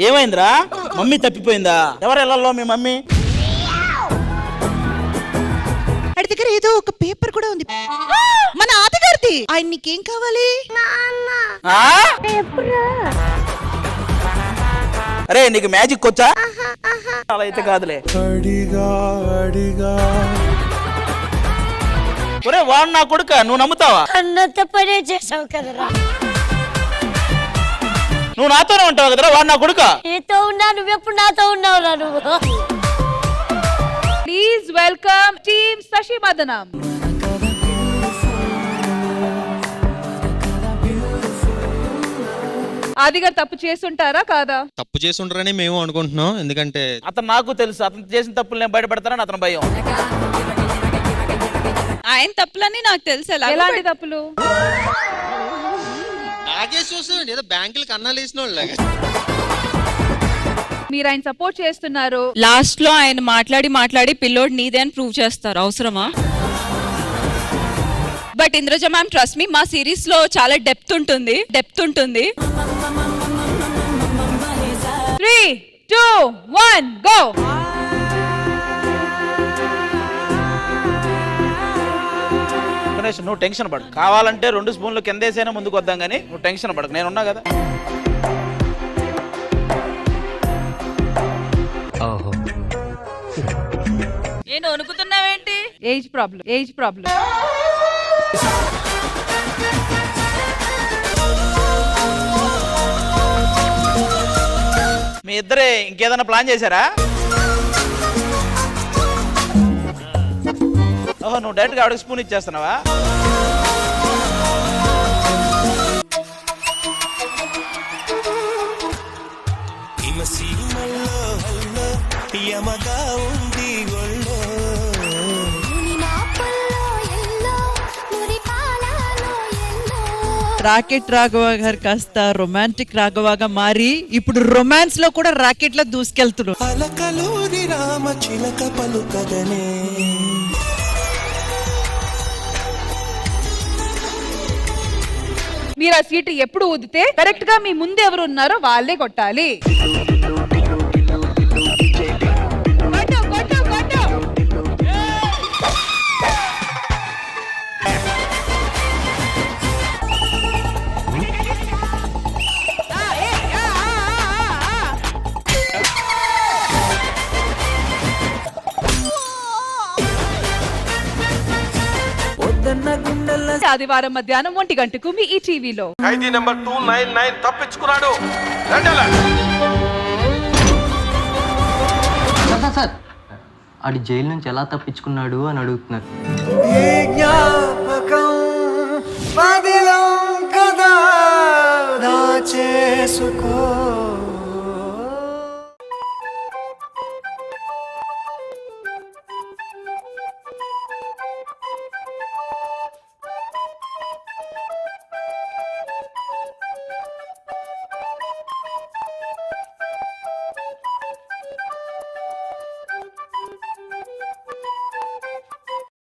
ఏమైందిరా? మమ్మీ తప్పిపోయిందా? ఎవరు వెళ్ళాలో మీ మమ్మీ? వాడి దగ్గర ఏదో ఒక పేపర్ కూడా ఉంది, మన ఆతగారిది. ఆయన నీకేం కావాలి? అరే నీకు మ్యాజిక్ వచ్చా? అలా అయితే కాదులే. ఒరే వాడు నా కొడుక, నువ్వు నమ్ముతావా? అన్నంత పనే చేసావు కదరా. నువ్వు నాతోనే ఉంటావు కదరా, వాడు నా కొడుక. నీతో ఉన్నా, నువ్వెప్పుడు నాతో ఉన్నావురా నువ్వు. ప్లీజ్ వెల్కమ్ టీమ్ శశి మదనం. ఆదిగారు తప్పు చేస్తుంటారా కాదా? తప్పు చేస్తుంటారని మేము అనుకుంటున్నాం. ఎందుకంటే అతను నాకు తెలుసు, అతను చేసిన తప్పులు నేను బయటపడతానని అతను భయం. ఆయన తప్పులని నాకు తెలుసు. ఎలాంటి తప్పులు? ఏదో బ్యాంకులు కన్నాలు వేసిన వాళ్ళగా మీరు ఆయన సపోర్ట్ చేస్తున్నారు. లాస్ట్ లో ఆయన మాట్లాడి పిల్లోడు నీదే అని ప్రూవ్ చేస్తారు. అవసరమా? But Indraja ma'am trust me, మా సిరీస్ లో చాలా డెప్త్ ఉంటుంది. 3, 2, 1 గో. నువ్వు టెన్షన్ పడు, కావాలంటే 2 స్పూన్లు కిందేసైనా ముందుకు వద్దాం కానీ నువ్వు టెన్షన్ పడకు, నేనున్నా కదా. నేను అనుకుతున్నావేంటి? Age problem. మీ ఇద్దరే ఇంకేదైనా ప్లాన్ చేశారా? ఓహో, నువ్వు డైరెక్ట్ గా ఆవిడకి స్పూన్ ఇచ్చేస్తున్నావా? రాకెట్ రాఘవ గారు కాస్త రొమాంటిక్ రాఘవగా మారి ఇప్పుడు రొమాన్స్ లో కూడా రాకెట్ లో దూసుకెళ్తున్నాడు. మీరు ఆ సీట్ ఎప్పుడు ఊదితే కరెక్ట్ గా మీ ముందు ఎవరు ఉన్నారో వాళ్ళే కొట్టాలి. ఆదివారం మధ్యాహ్నం 1 గంటకు మీ ఈ టీవీలో. ఖైదీ నెంబర్ 299 తప్పించుకున్నాడు. సార్ ఆడి జైలు నుంచి ఎలా తప్పించుకున్నాడు అని అడుగుతున్నారు.